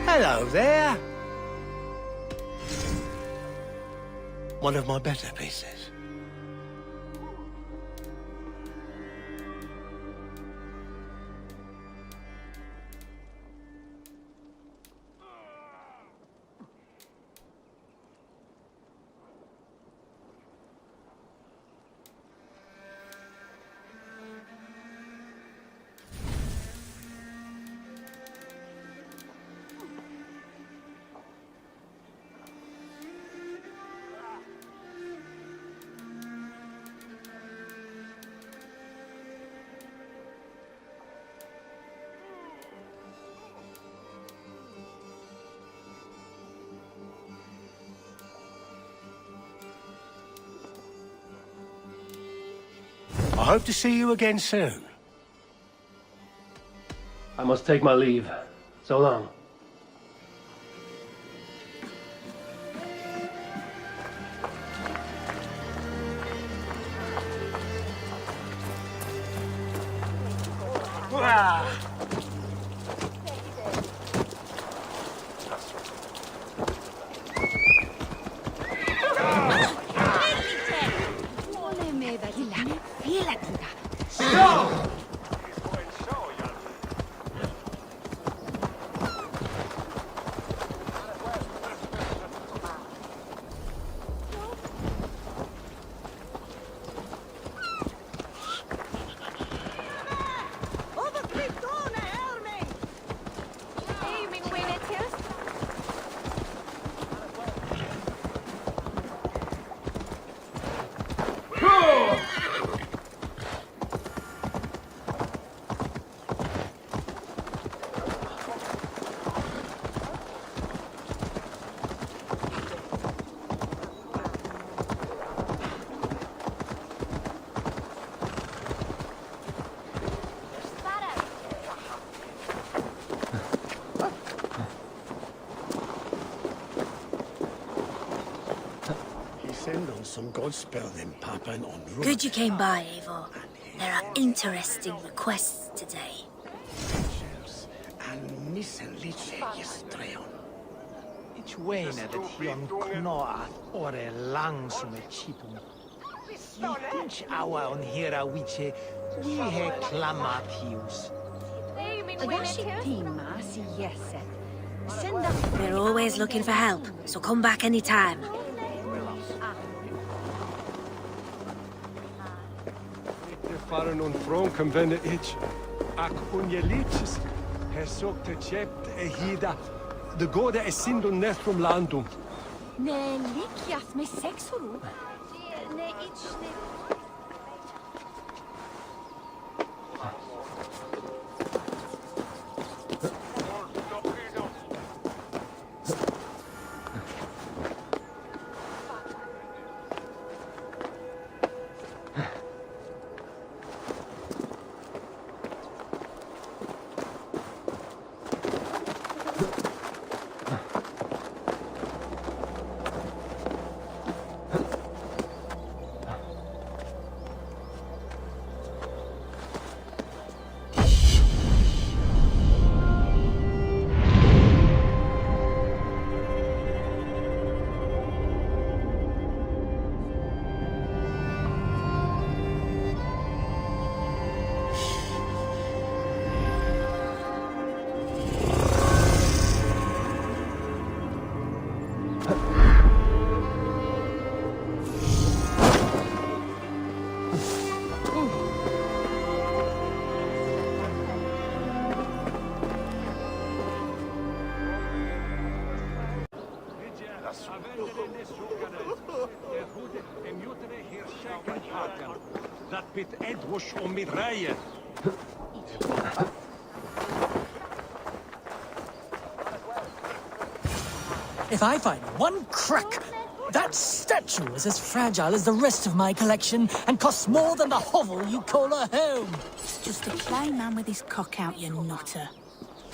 Hello there. One of my better pieces. I hope to see you again soon. I must take my leave. So long. Some god spell them papping on road. Good you came by, Eivor. There are interesting requests today. And missenliche gestreon. Ich wene dat hion knoa ore langsume chipum. Each hour on hera wiche we he clamatius. We're always looking for help, so come back anytime. Faren on Franken venne ich. Ac unjelicis, sogte cept hida. De gode sindon nethrum landum. Ne likias me sexuru. Ne ich ne. Dat bit Edward om mit rijden. If I find one crack, that statue is as fragile as the rest of my collection and costs more than the hovel you call a home. It's just a clay man with his cock out, you nutter.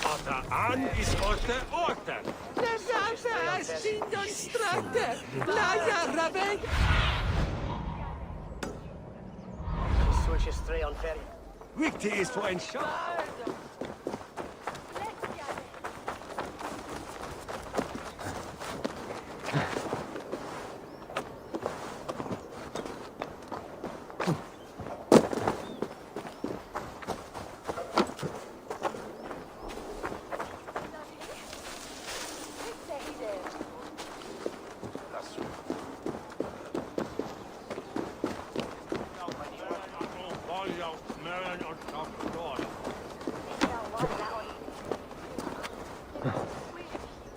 Otter an is otter otter. Wichtig ist voor een shot.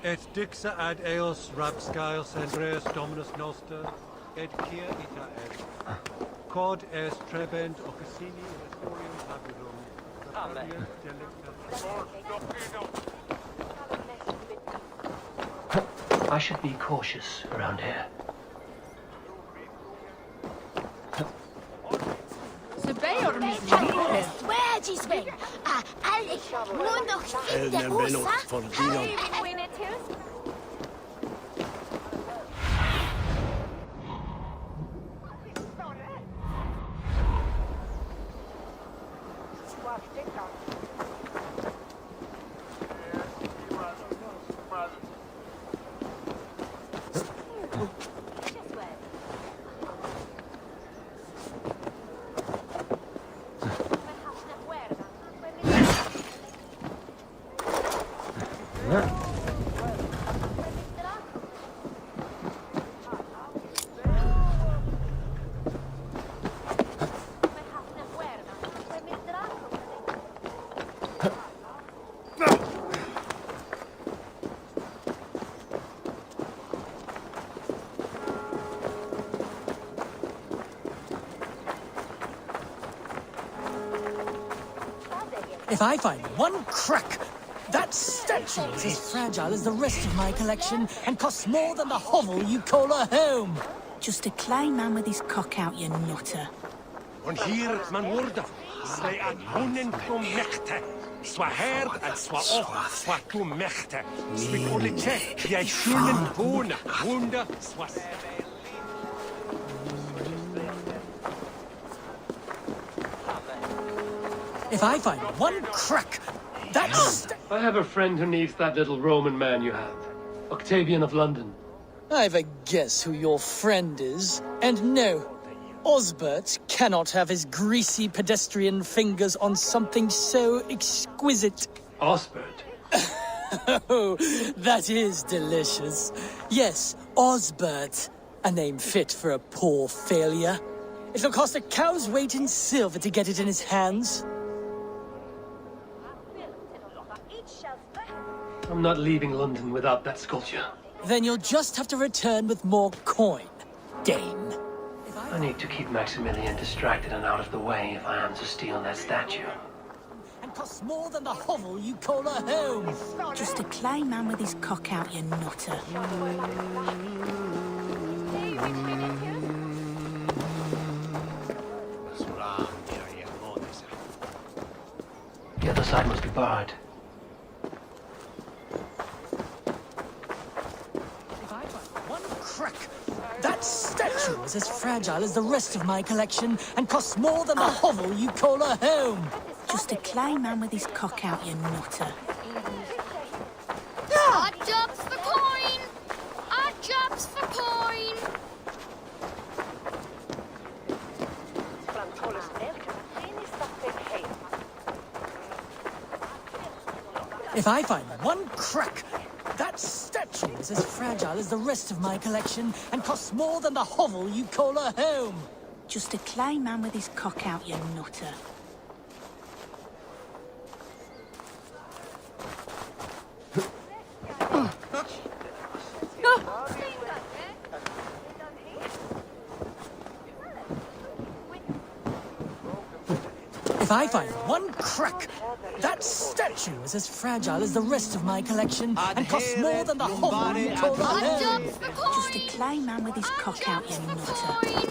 Et dixa ad eos rapscales Andreas Dominus Noster, et kia ita et. Cod est trebent occasini historium habitum. I should be cautious around here. Wedges ring. Alec, nur noch in der If I find one crack, that statue is as fragile as the rest of my collection and costs more than the hovel you call a home. Just a clay man with his cock out, you nutter. Und hier man woorden. Zij aan honen toe mechte. Zwa herd en zwa op, zwa toe mechte. Zwik oletje, jij schönen wonen. Wonder, zwa... If I find one crack, that's... I have a friend who needs that little Roman man you have. Octavian of London. I've a guess who your friend is. And no, Osbert cannot have his greasy pedestrian fingers on something so exquisite. Osbert? Oh, that is delicious. Yes, Osbert. A name fit for a poor failure. It'll cost a cow's weight in silver to get it in his hands. I'm not leaving London without that sculpture. Then you'll just have to return with more coin, Dane. I need to keep Maximilian distracted and out of the way if I am to steal that statue. And costs more than the hovel you call a home. Just a clay man with his cock out, you nutter. The other side must be barred. That statue is as fragile as the rest of my collection and costs more than the hovel you call a home. Just a clay man with his cock out, you nutter. Odd jobs for coin! Odd jobs for coin! If I find one crack, that statue is as fragile as the rest of my collection and costs more than the hovel you call a home. Just a clay man with his cock out, you nutter. I find one crack, that statue is as fragile as the rest of my collection and costs more than the whole you call a home. Just a clay man with his cock out, you nutter.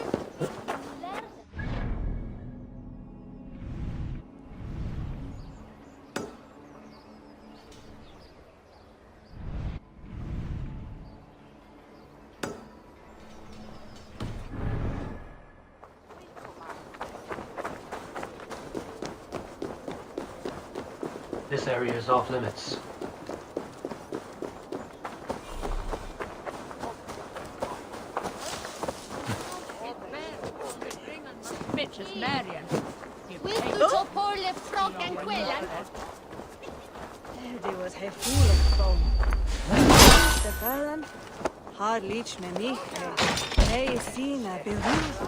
This area is off limits. Bitches Marion. Will du ta på le frågan kvällen? Det was helt full of bone. The Fallen har lich med mig. Hej sina berus.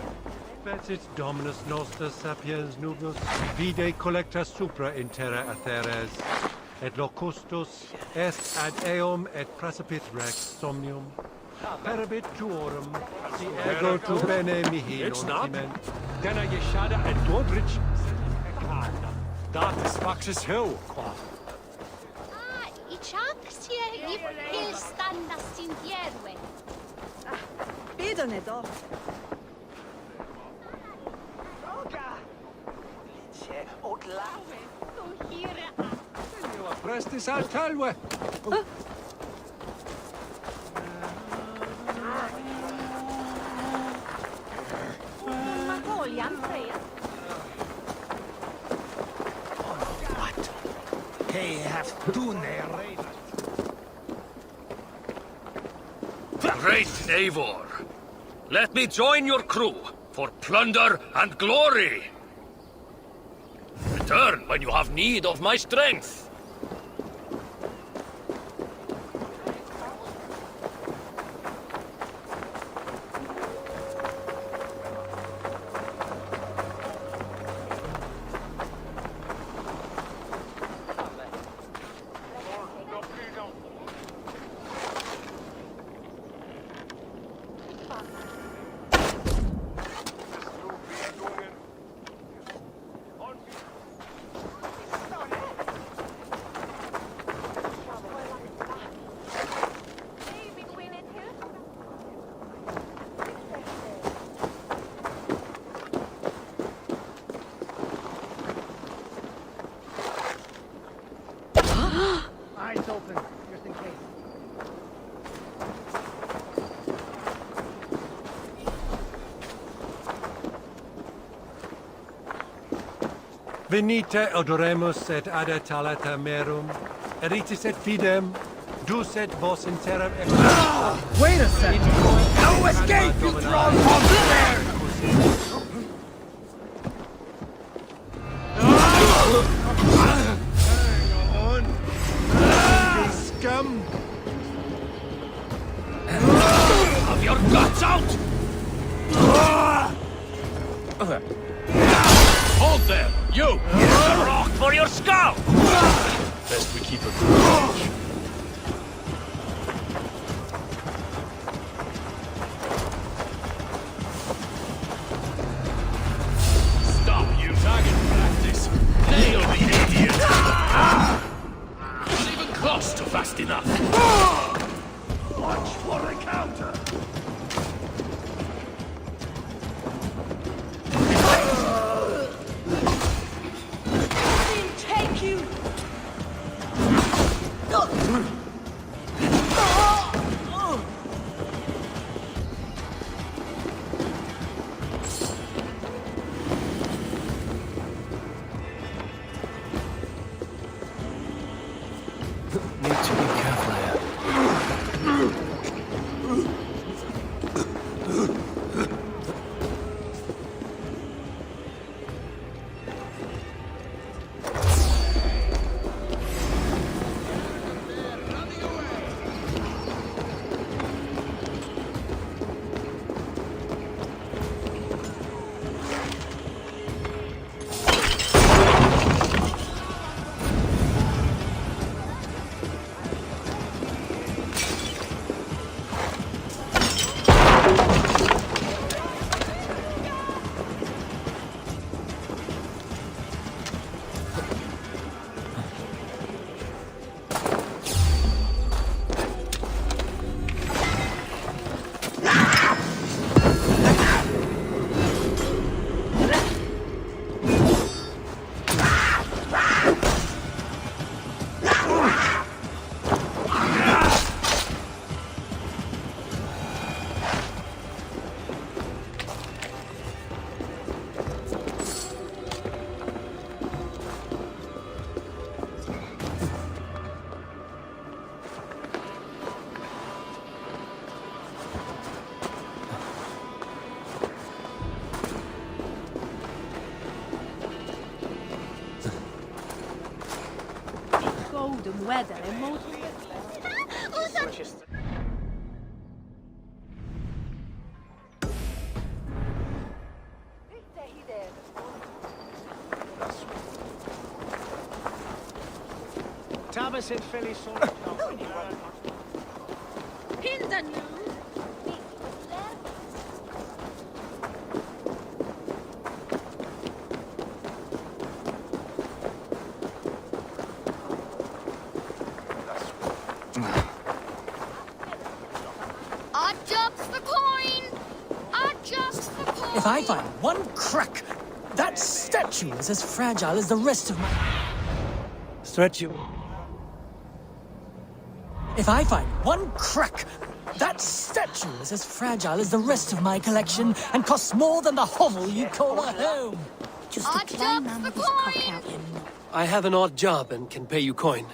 Petit dominus noster sapiens nubus, vide collecta supra in terra atheres, et locustus est ad eum et praesipit rex somnium, perabit tuorum, si ego tu bene mihi non timent. Denna yeshada et dodrich. Dat is faxis hill. I čaksie I pilstanda sintierwe. Bidon it off. Prestis al talwe. Magolian Freya. What? Hey, have done Great Eivor, let me join your crew for plunder and glory. Return when you have need of my strength. eyes open, just in case. Venite odoremus et ada talata merum, eritis et fidem, dus et vos in terram Wait a second! No escape, you thrall monster! Scum! Have your guts out! Hold there, you! A rock for your skull! Best we keep a good watch. Stop, you target practice! Nail the idiot! Not even close to fast enough! Watch for a counter! the weather and Thomas and Philly sold If I find one crack, that statue is as fragile as the rest of my... Statue. If I find one crack, that statue is as fragile as the rest of my collection and costs more than the hovel you call a home. Just a plain man with his cock out in the... I have an odd job and can pay you coin.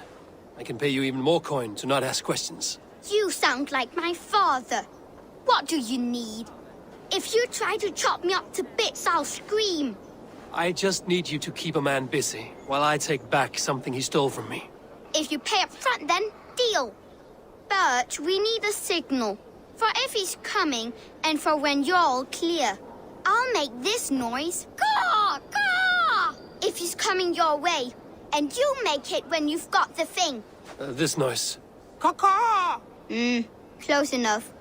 I can pay you even more coin to not ask questions. You sound like my father. What do you need? If you try to chop me up to bits, I'll scream. I just need you to keep a man busy while I take back something he stole from me. If you pay up front, then deal. But we need a signal. For if he's coming, and for when you're all clear. I'll make this noise. Caw! Caw! If he's coming your way. And you make it when you've got the thing. This noise. Caw-caw! Close enough.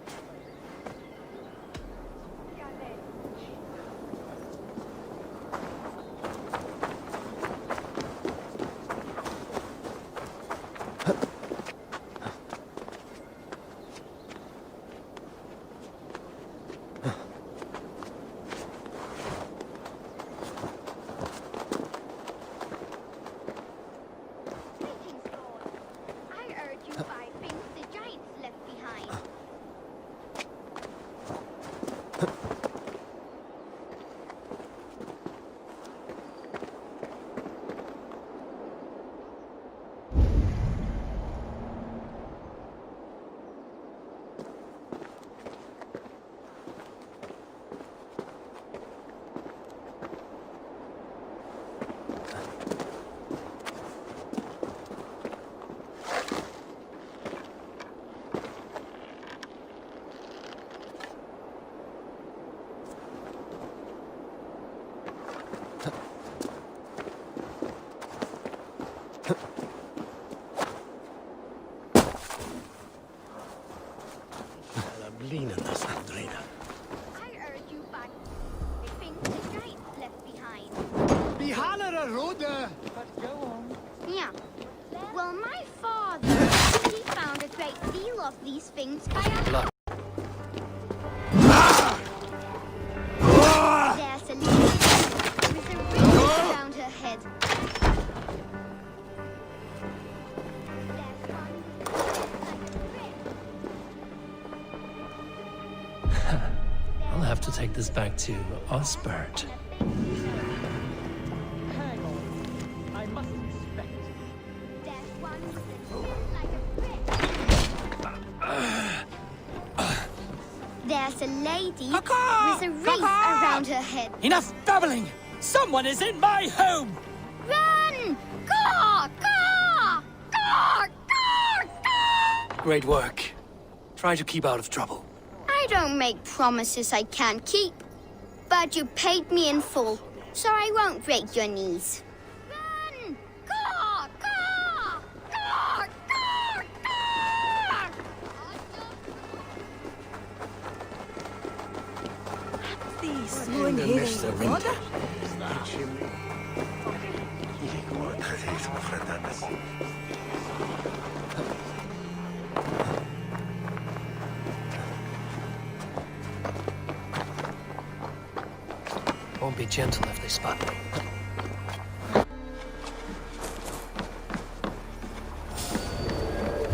Yeah. Well, my father, he found a great deal of these things by a... There's a lady with a ring around her head. I'll have to take this back to Osbert. There's a lady with a wreath around her head. Enough babbling! Someone is in my home! Run! Caw! Caw! Caw! Caw! Caw! Great work. Try to keep out of trouble. I don't make promises I can't keep. But you paid me in full, so I won't break your knees. Run! Caw! Caw! Caw! Caw! Caw! These one here in the water? Won't be gentle if they spot me.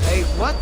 Hey, what?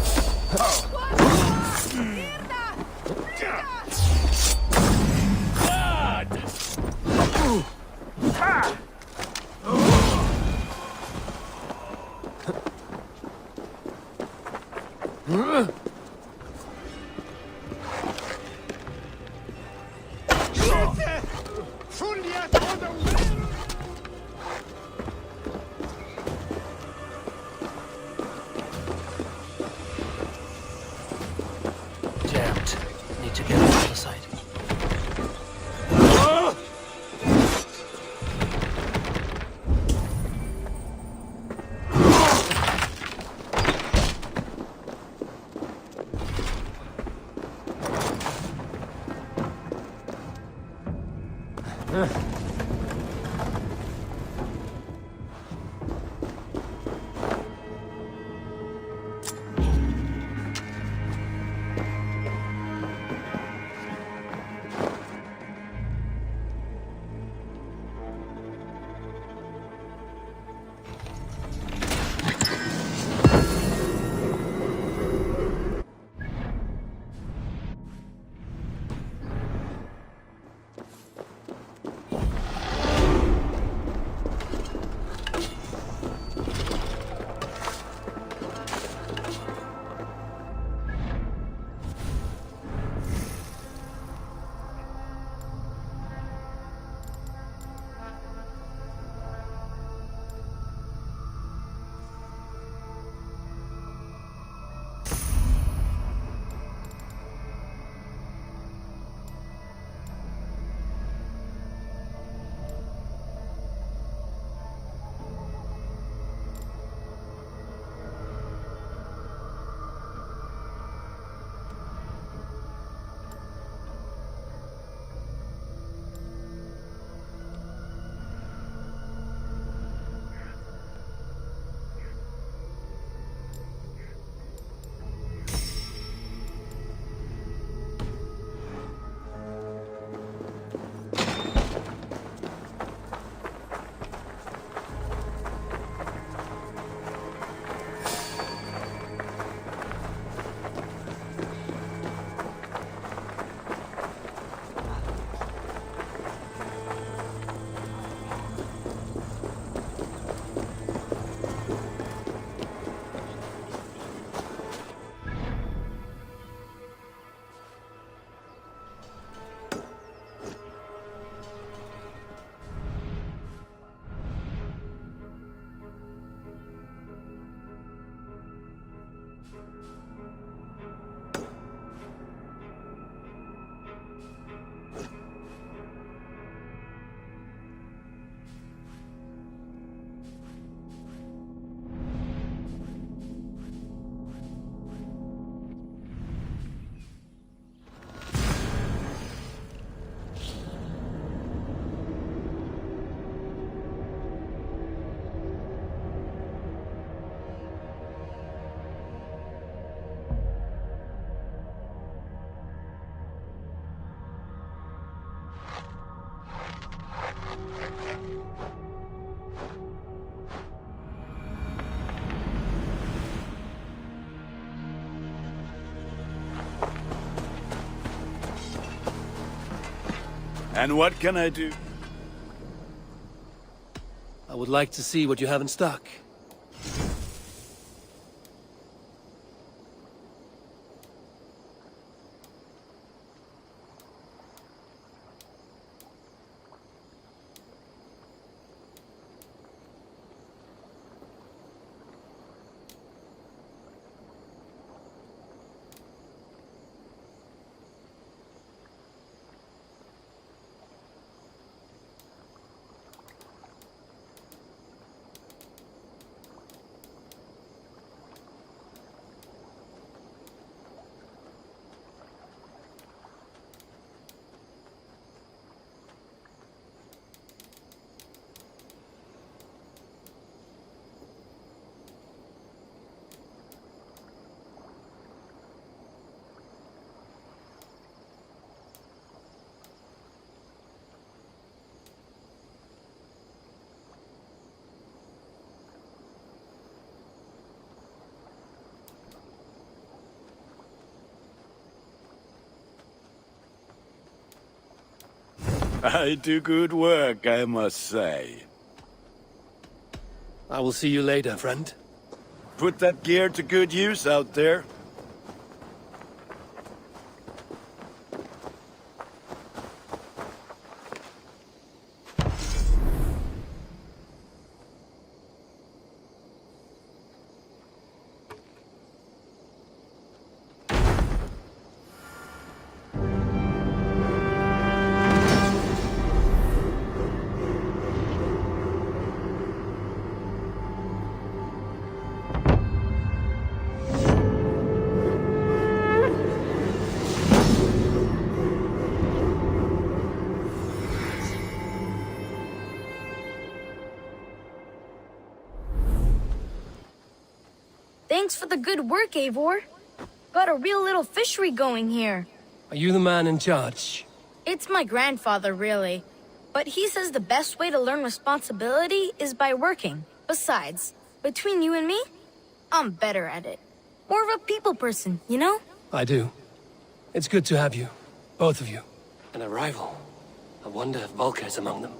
And what can I do? I would like to see what you have in stock. I do good work, I must say. I will see you later, friend. Put that gear to good use out there. Thanks for the good work, Eivor. Got a real little fishery going here. Are you the man in charge? It's my grandfather, really. But he says the best way to learn responsibility is by working. Besides, between you and me, I'm better at it. More of a people person, you know? I do. It's good to have you. Both of you. An arrival. I wonder if Volker is among them.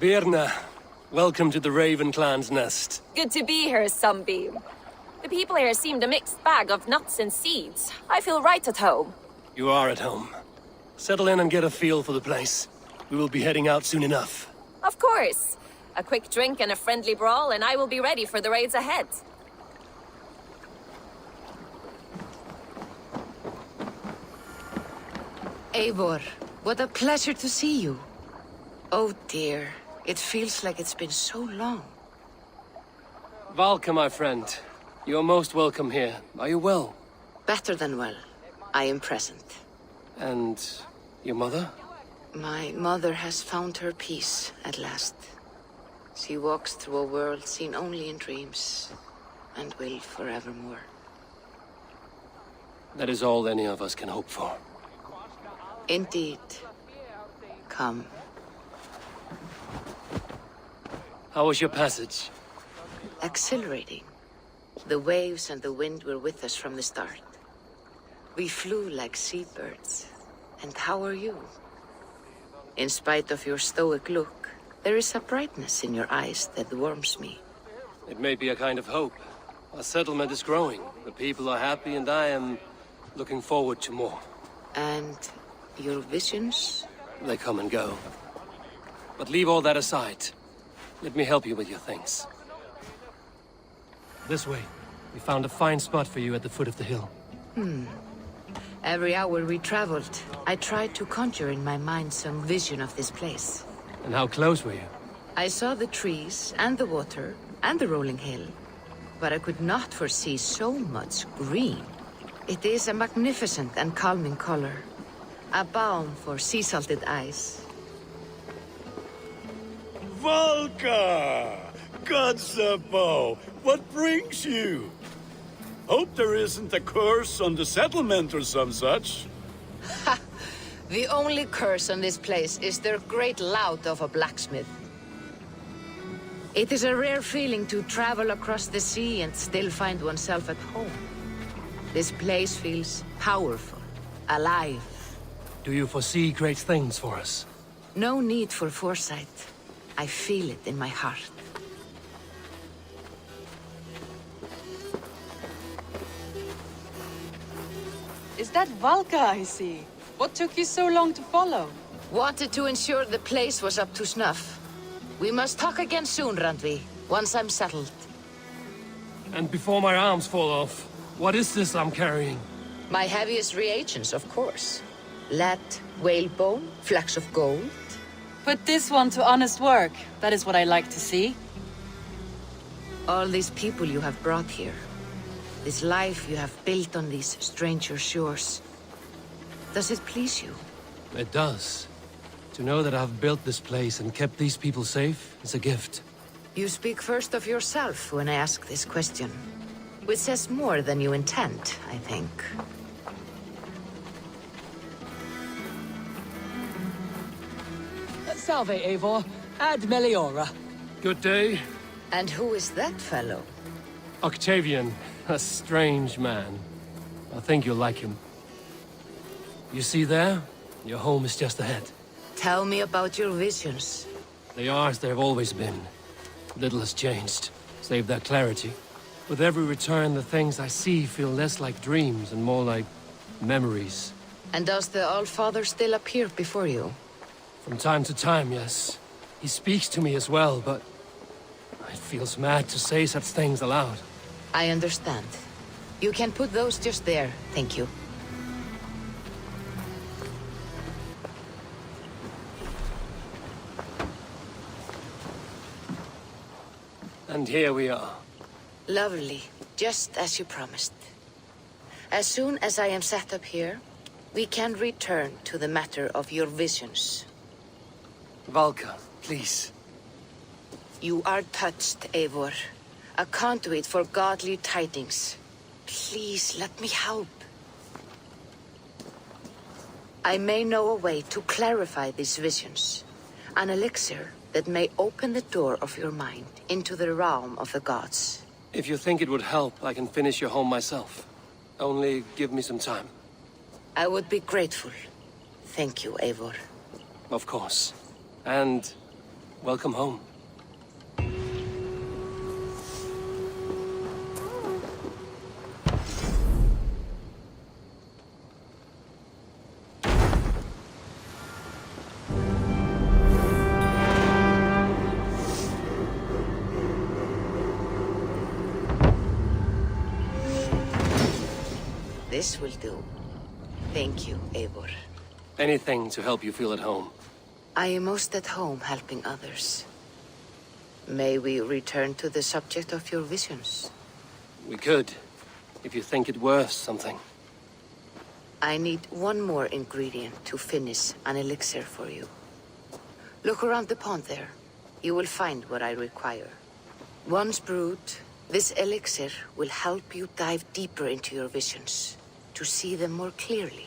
Birna, welcome to the Raven Clan's nest. Good to be here, Sunbeam. The people here seemed a mixed bag of nuts and seeds. I feel right at home. You are at home. Settle in and get a feel for the place. We will be heading out soon enough. Of course. A quick drink and a friendly brawl, and I will be ready for the raids ahead. Eivor, what a pleasure to see you. Oh dear, it feels like it's been so long. Valka, my friend. You are most welcome here. Are you well? Better than well. I am present. And your mother? My mother has found her peace at last. She walks through a world seen only in dreams, and will forevermore. That is all any of us can hope for. Indeed. Come. How was your passage? Exhilarating. The waves and the wind were with us from the start. We flew like seabirds. And how are you? In spite of your stoic look, there is a brightness in your eyes that warms me. It may be a kind of hope. Our settlement is growing. The people are happy and I am looking forward to more. And your visions? They come and go. But leave all that aside. Let me help you with your things. This way. We found a fine spot for you at the foot of the hill. Every hour we traveled, I tried to conjure in my mind some vision of this place. And how close were you? I saw the trees and the water and the rolling hill, but I could not foresee so much green. It is a magnificent and calming color, a balm for sea-salted eyes. Volker! Godsapo! What brings you? Hope there isn't a curse on the settlement or some such. Ha! The only curse on this place is their great lout of a blacksmith. It is a rare feeling to travel across the sea and still find oneself at home. This place feels powerful, alive. Do you foresee great things for us? No need for foresight. I feel it in my heart. Is that Valka I see? What took you so long to follow? Wanted to ensure the place was up to snuff. We must talk again soon, Randvi, once I'm settled. And before my arms fall off, what is this I'm carrying? My heaviest reagents, of course. Lead, whalebone, flecks of gold. Put this one to honest work. That is what I like to see. All these people you have brought here. This life you have built on these stranger shores. Does it please you? It does. To know that I've built this place and kept these people safe is a gift. You speak first of yourself when I ask this question. Which says more than you intend, I think. Salve, Eivor. Ad Meliora. Good day. And who is that fellow? Octavian, a strange man. I think you'll like him. You see there? Your home is just ahead. Tell me about your visions. They are as they've always been. Little has changed, save their clarity. With every return, the things I see feel less like dreams and more like memories. And does the Allfather still appear before you? From time to time, yes. He speaks to me as well, but it feels mad to say such things aloud. I understand. You can put those just there, thank you. And here we are. Lovely, just as you promised. As soon as I am set up here, we can return to the matter of your visions. Valka, please. You are touched, Eivor. A conduit for godly tidings. Please, let me help. I may know a way to clarify these visions. An elixir that may open the door of your mind into the realm of the gods. If you think it would help, I can finish your home myself. Only give me some time. I would be grateful. Thank you, Eivor. Of course. And welcome home. This will do. Thank you, Eivor. Anything to help you feel at home. I am most at home helping others. May we return to the subject of your visions? We could, if you think it worth something. I need one more ingredient to finish an elixir for you. Look around the pond there. You will find what I require. Once brewed, this elixir will help you dive deeper into your visions, to see them more clearly.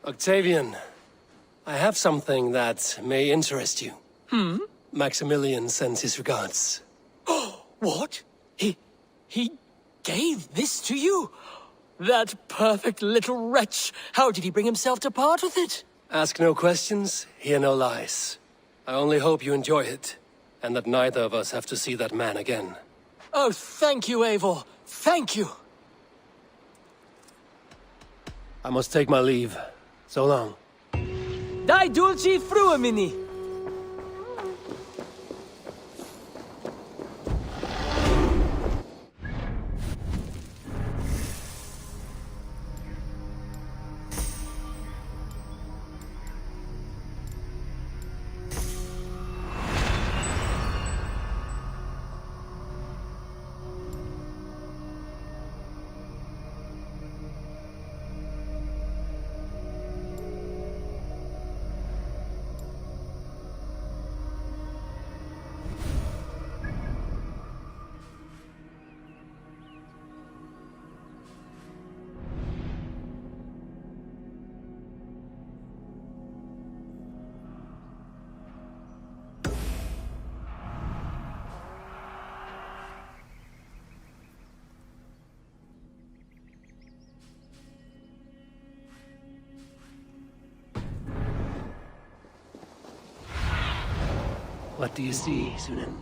Octavian, I have something that may interest you. Maximilian sends his regards. What? He gave this to you? That perfect little wretch. How did he bring himself to part with it? Ask no questions, hear no lies. I only hope you enjoy it. and that neither of us have to see that man again. Oh, thank you, Eivor. Thank you. I must take my leave. So long. Die dulci fruamini. What do you see, Sýnin?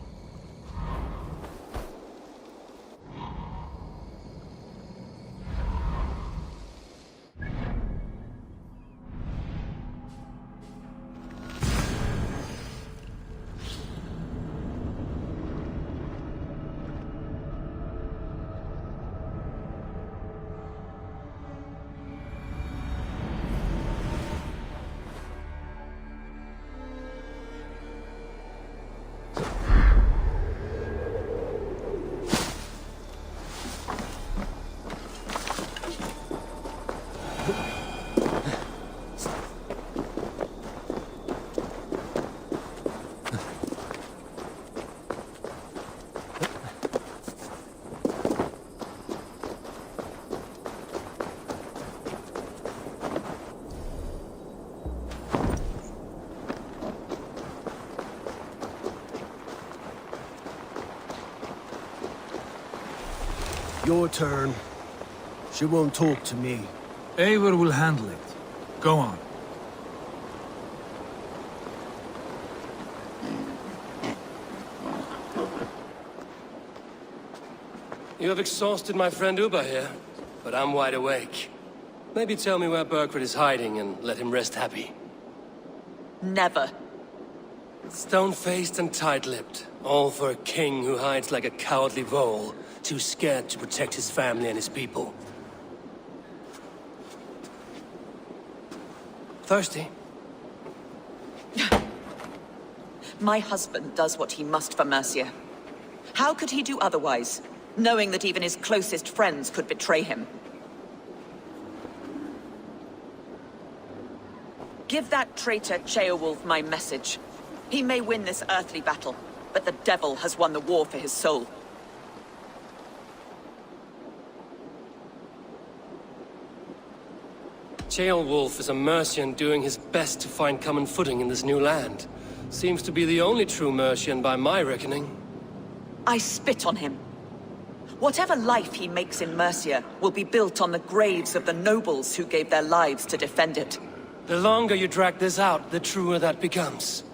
Your turn. She won't talk to me. Eivor will handle it. Go on. You have exhausted my friend Uber here, but I'm wide awake. Maybe tell me where Berkred is hiding and let him rest happy. Never. Stone-faced and tight-lipped, all for a king who hides like a cowardly vole, too scared to protect his family and his people. Thirsty? My husband does what he must for Mercia. How could he do otherwise, knowing that even his closest friends could betray him? Give that traitor Ceolwulf my message. He may win this earthly battle, but the devil has won the war for his soul. Ceolwulf is a Mercian doing his best to find common footing in this new land. Seems to be the only true Mercian by my reckoning. I spit on him. Whatever life he makes in Mercia will be built on the graves of the nobles who gave their lives to defend it. The longer you drag this out, the truer that becomes.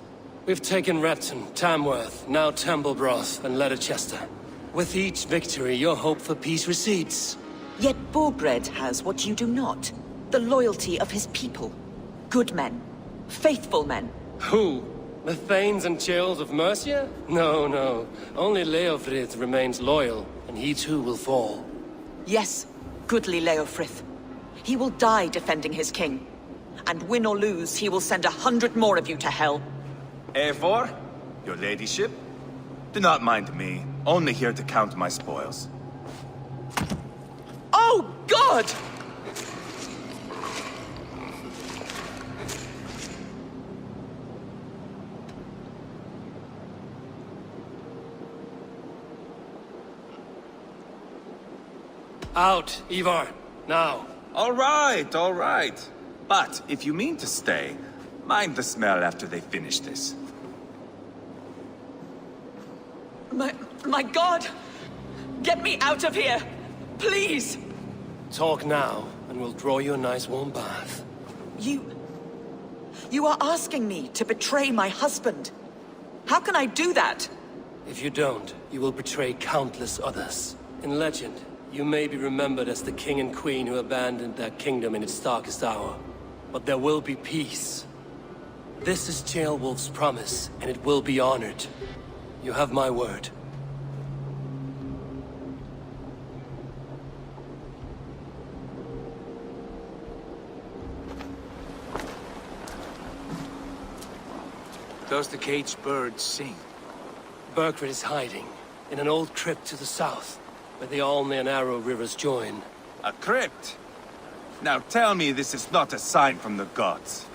We've taken Repton, Tamworth, now Temblebroth, and Leicester. With each victory, your hope for peace recedes. Yet Borgred has what you do not. The loyalty of his people. Good men. Faithful men. Who? The thanes and churls of Mercia? No, no. Only Leofrith remains loyal, and he too will fall. Yes, goodly Leofrith. He will die defending his king. And win or lose, he will send 100 more of you to hell. Eivor, your ladyship? Do not mind me. Only here to count my spoils. Oh, God! Out, Eivor. Now. All right. But if you mean to stay, mind the smell after they finish this. My God! Get me out of here! Please! Talk now, and we'll draw you a nice warm bath. You are asking me to betray my husband. How can I do that? If you don't, you will betray countless others. In legend, you may be remembered as the king and queen who abandoned their kingdom in its darkest hour. But there will be peace. This is Ceolwulf's promise, and it will be honored. You have my word. Does the caged bird sing? Berkred is hiding in an old crypt to the south, where the Alne and Arrow rivers join. A crypt? Now tell me this is not a sign from the gods.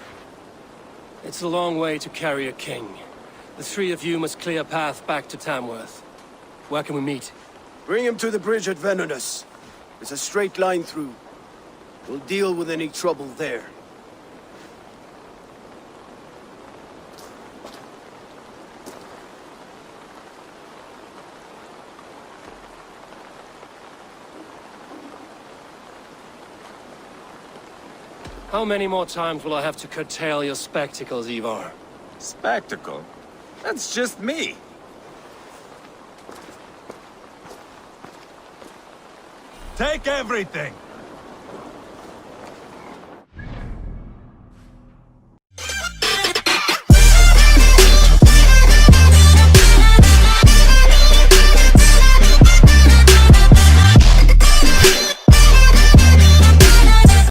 It's a long way to carry a king. The three of you must clear a path back to Tamworth. Where can we meet? Bring him to the bridge at Venonus. It's a straight line through. We'll deal with any trouble there. How many more times will I have to curtail your spectacles, Eivor? Spectacle? That's just me. Take everything!